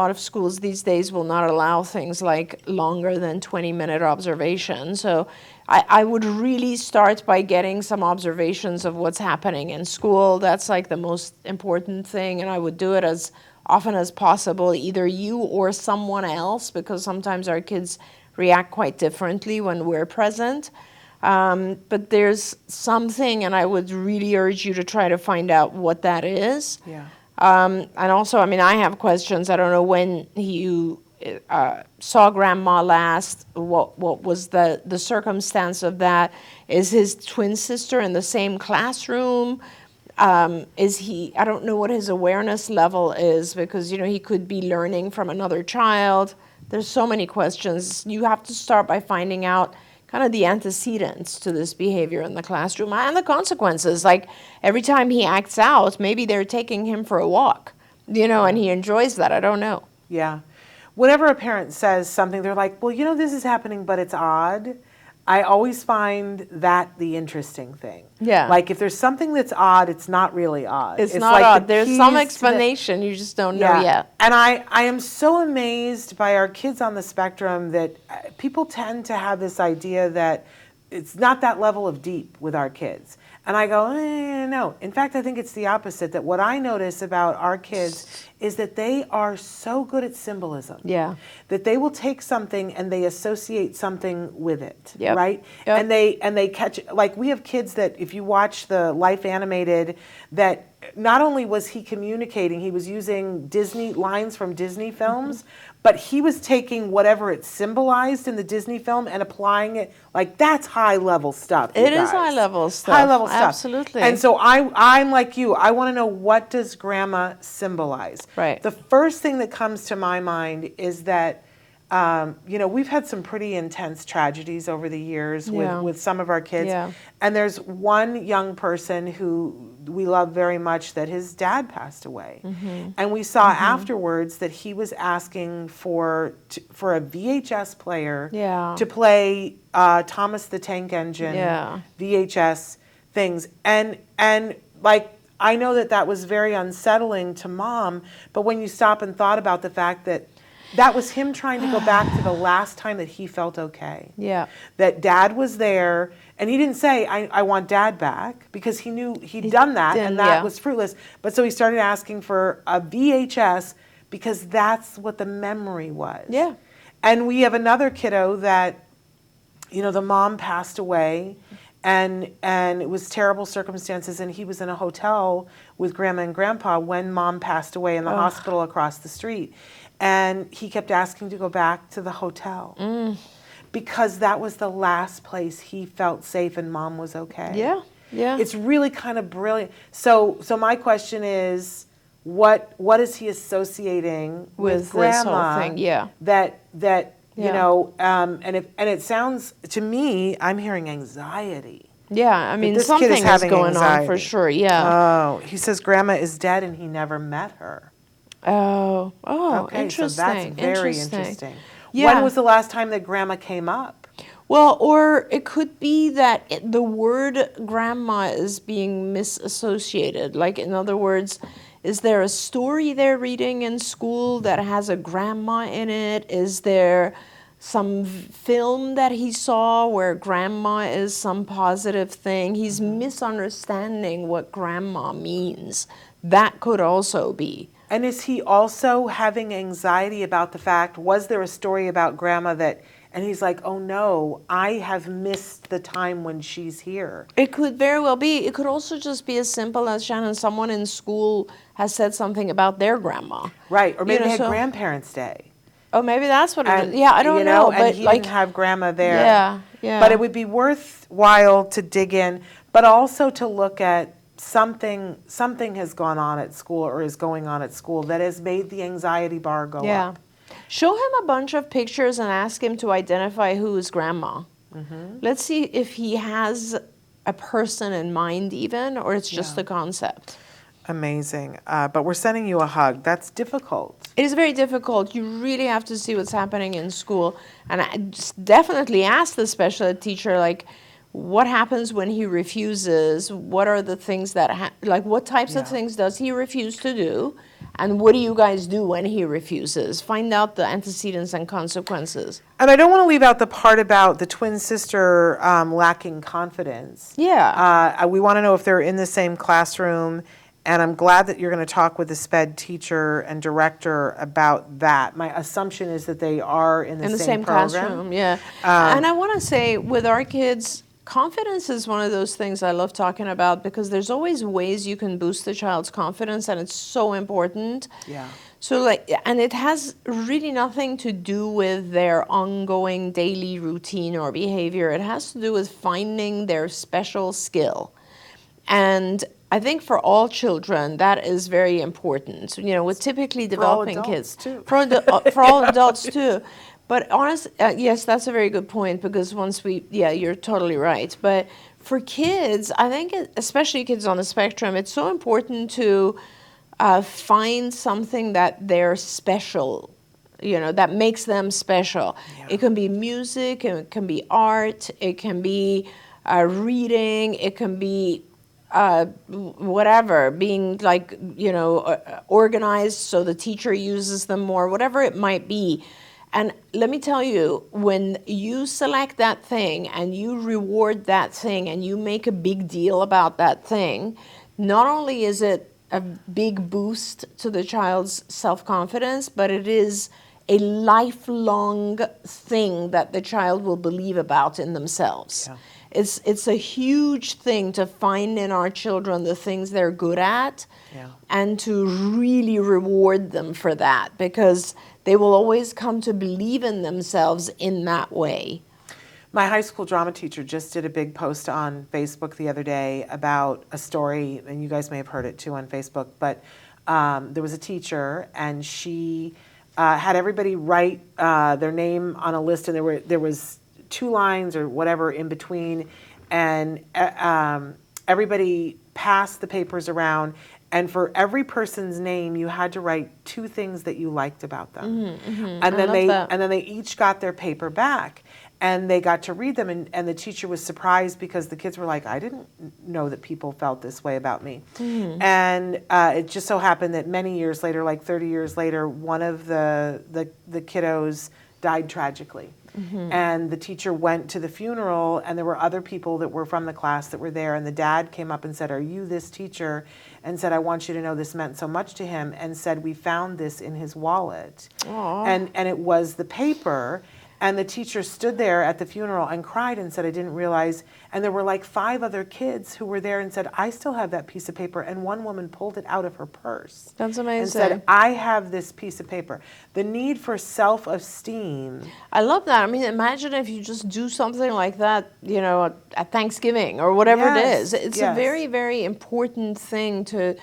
lot of schools these days will not allow things like longer than 20-minute observation. So I would really start by getting some observations of what's happening in school. That's like the most important thing, and I would do it as often as possible, either you or someone else, because sometimes our kids react quite differently when we're present. But there's something, and I would really urge you to try to find out what that is. Yeah. And also, I have questions. I don't know when you saw grandma last. What was the circumstance of that? Is his twin sister in the same classroom? Is he, I don't know what his awareness level is, because, he could be learning from another child. There's so many questions. You have to start by finding out kind of the antecedents to this behavior in the classroom and the consequences. Like every time he acts out, maybe they're taking him for a walk, and he enjoys that. I don't know. Yeah. Whenever a parent says something, they're like, well, this is happening, but it's odd. I always find that the interesting thing. Yeah. Like if there's something that's odd, it's not really odd. It's not like odd. the There's some keys to explanation. You just don't know yet. And I am so amazed by our kids on the spectrum that people tend to have this idea that it's not that level of deep with our kids. And I go, no. In fact, I think it's the opposite, that what I notice about our kids is that they are so good at symbolism. Yeah. That they will take something and they associate something with it, Yep. right? Yep. And they catch, like we have kids that if you watch the Life Animated, that not only was he communicating, he was using Disney lines from Disney films, but he was taking whatever it symbolized in the Disney film and applying it. Like, that's high level stuff. It is high level stuff. High level stuff. Absolutely. And so I'm like you. I want to know, what does grandma symbolize? Right. The first thing that comes to my mind is that, we've had some pretty intense tragedies over the years with some of our kids. Yeah. And there's one young person who we love very much that his dad passed away. And we saw afterwards that he was asking for a VHS player to play Thomas the Tank Engine VHS things. And like, I know that was very unsettling to Mom, but when you stop and thought about the fact that that was him trying to go back to the last time that he felt okay. Yeah. That Dad was there, and he didn't say, I want Dad back, because he knew he'd done that, and that was fruitless. But so he started asking for a VHS, because that's what the memory was. Yeah. And we have another kiddo that, the mom passed away, and it was terrible circumstances, and he was in a hotel with Grandma and Grandpa when Mom passed away in the hospital across the street. And he kept asking to go back to the hotel because that was the last place he felt safe and Mom was okay. Yeah, yeah. It's really kind of brilliant. So my question is, what is he associating with Grandma? This whole thing? Yeah. That and it sounds to me, I'm hearing anxiety. Yeah, I mean, this something kid is having going anxiety. on for sure. Yeah. Oh, he says Grandma is dead and he never met her. Oh, Okay, interesting. so that's very interesting. Yeah. When was the last time that Grandma came up? Well, or it could be that the word grandma is being misassociated. Like, in other words, is there a story they're reading in school that has a grandma in it? Is there some film that he saw where grandma is some positive thing? He's misunderstanding what grandma means. That could also be. And is he also having anxiety about the fact, was there a story about Grandma and he's like, oh no, I have missed the time when she's here. It could very well be. It could also just be as simple as, Shannon, someone in school has said something about their grandma. Right, or maybe they had so, Grandparents' Day. Oh, maybe that's what it is. Yeah, I don't know. And but he like, didn't have Grandma there. Yeah, yeah. But it would be worthwhile to dig in, but also to look at something has gone on at school or is going on at school that has made the anxiety bar go up. Show him a bunch of pictures and ask him to identify who is grandma. Let's see if he has a person in mind even, or it's just a concept. Amazing. But we're sending you a hug. That's difficult. It is very difficult. You really have to see what's happening in school. And I definitely ask the special ed teacher, like, what happens when he refuses? What are the things that, what types of things does he refuse to do? And what do you guys do when he refuses? Find out the antecedents and consequences. And I don't want to leave out the part about the twin sister lacking confidence. Yeah. We want to know if they're in the same classroom. And I'm glad that you're going to talk with the SPED teacher and director about that. My assumption is that they are in the same program. Classroom, yeah. And I want to say, with our kids, confidence is one of those things I love talking about, because there's always ways you can boost the child's confidence, and it's so important. Yeah. So and it has really nothing to do with their ongoing daily routine or behavior. It has to do with finding their special skill. And I think for all children, that is very important. With typically developing kids. Too. For all adults too. But yes, that's a very good point, because you're totally right. But for kids, I think, especially kids on the spectrum, it's so important to find something that they're special, that makes them special. Yeah. It can be music, it can be art, it can be reading, it can be whatever, being organized so the teacher uses them more, whatever it might be. And let me tell you, when you select that thing and you reward that thing and you make a big deal about that thing, not only is it a big boost to the child's self-confidence, but it is a lifelong thing that the child will believe about in themselves. Yeah. It's a huge thing to find in our children the things they're good at, and to really reward them for that, because they will always come to believe in themselves in that way. My high school drama teacher just did a big post on Facebook the other day about a story, and you guys may have heard it too on Facebook, but there was a teacher, and she had everybody write their name on a list, and there was 2 lines or whatever in between, and everybody passed the papers around, and for every person's name you had to write 2 things that you liked about them. And then they each got their paper back, and they got to read them, and the teacher was surprised because the kids were like, I didn't know that people felt this way about me. And it just so happened that many years later, like 30 years later, one of the kiddos died tragically. And the teacher went to the funeral, and there were other people that were from the class that were there, and the dad came up and said, are you this teacher? And said, I want you to know this meant so much to him, and said, we found this in his wallet. And it was the paper. And the teacher stood there at the funeral and cried and said, I didn't realize. And there were like 5 other kids who were there and said, I still have that piece of paper. And one woman pulled it out of her purse. That's amazing. And said, I have this piece of paper. The need for self-esteem. I love that. I mean, imagine if you just do something like that, you know, at Thanksgiving or whatever it is. It's a very, very important thing to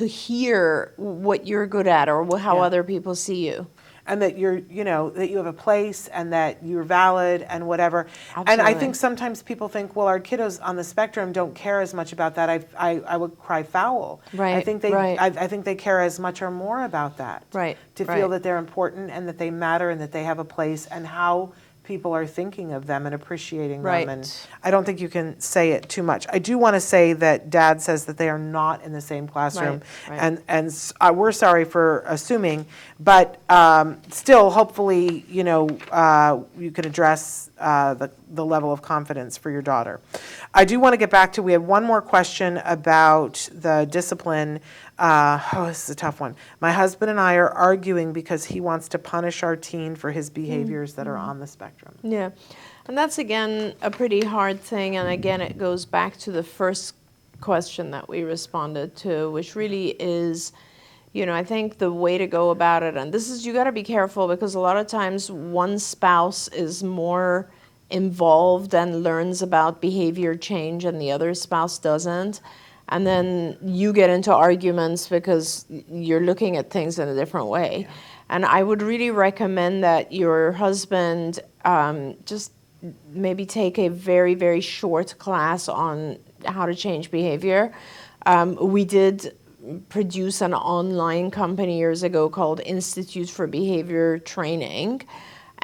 hear what you're good at or how other people see you. And that you're, you know, that you have a place and that you're valid and whatever. Absolutely. And I think sometimes people think, well, our kiddos on the spectrum don't care as much about that. I would cry foul. Right. I think they I think they care as much or more about that. Right. To feel that they're important and that they matter and that they have a place, and how people are thinking of them and appreciating them. And I don't think you can say it too much. I do want to say that Dad says that they are not in the same classroom, and we're sorry for assuming, but still, hopefully, you know, you can address the level of confidence for your daughter. I do want to get back to, we have one more question about the discipline. This is a tough one. My husband and I are arguing because he wants to punish our teen for his behaviors that are on the spectrum. Yeah, and that's, again, a pretty hard thing. And again, it goes back to the first question that we responded to, which really is, you know, I think the way to go about it, and this is, you got to be careful, because a lot of times one spouse is more involved and learns about behavior change and the other spouse doesn't. And then you get into arguments because you're looking at things in a different way. Yeah. And I would really recommend that your husband just maybe take a very, very short class on how to change behavior. We did produce an online company years ago called Institute for Behavior Training.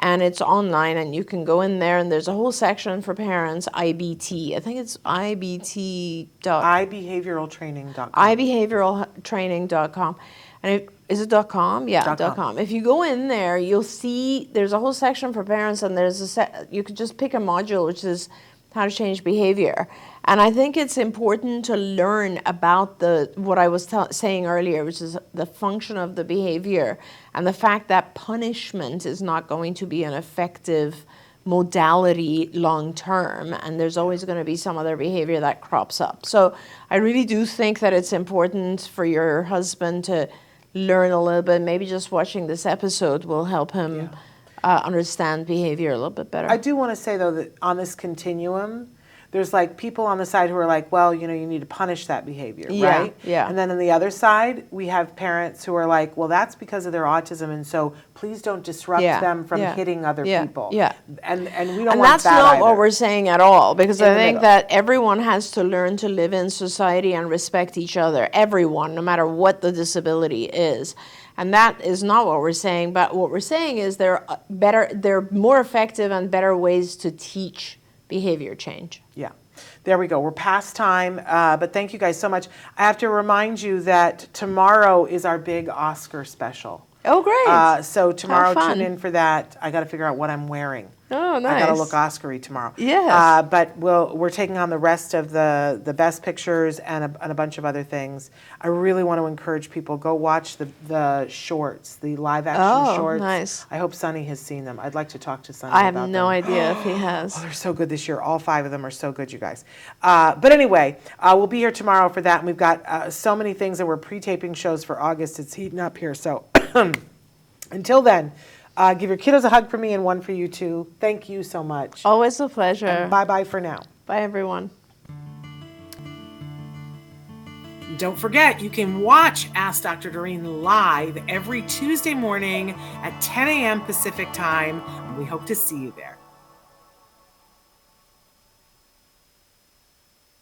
And it's online, and you can go in there, and there's a whole section for parents, IBT. I think it's ibehavioraltraining.com. ibehavioraltraining.com. And is it .com? Yeah, .com. If you go in there, you'll see there's a whole section for parents, and there's you could just pick a module, which is how to change behavior. And I think it's important to learn about what I was saying earlier, which is the function of the behavior and the fact that punishment is not going to be an effective modality long term, and there's always going to be some other behavior that crops up. So I really do think that it's important for your husband to learn a little bit. Maybe just watching this episode will help him understand behavior a little bit better. I do want to say, though, that on this continuum, there's like people on the side who are like, well, you know, you need to punish that behavior, right? Yeah. And then on the other side, we have parents who are like, well, that's because of their autism, and so please don't disrupt them from hitting other people. Yeah. And we don't want that. And that's not either. what we're saying at all, because I think that everyone has to learn to live in society and respect each other. Everyone, no matter what the disability is. And that is not what we're saying, but what we're saying is there are more effective and better ways to teach behavior change. Yeah. There we go. We're past time, but thank you guys so much. I have to remind you that tomorrow is our big Oscar special. Oh, great. So tomorrow, tune in for that. I got to figure out what I'm wearing. Oh, I gotta nice. look Oscar-y tomorrow. Yes. But we're taking on the rest of the best pictures and a bunch of other things. I really want to encourage people, go watch the shorts, the live action shorts. Nice. I hope Sonny has seen them. I'd like to talk to Sonny I have about no them. idea if he has. Oh, they're so good this year. All 5 of them are so good, you guys. But anyway, we'll be here tomorrow for that. And we've got so many things that we're pre-taping shows for August. It's heating up here. So until then, give your kiddos a hug for me and one for you too. Thank you so much. Always a pleasure. And bye-bye for now. Bye, everyone. Don't forget, you can watch Ask Dr. Doreen live every Tuesday morning at 10 a.m. Pacific time. We hope to see you there.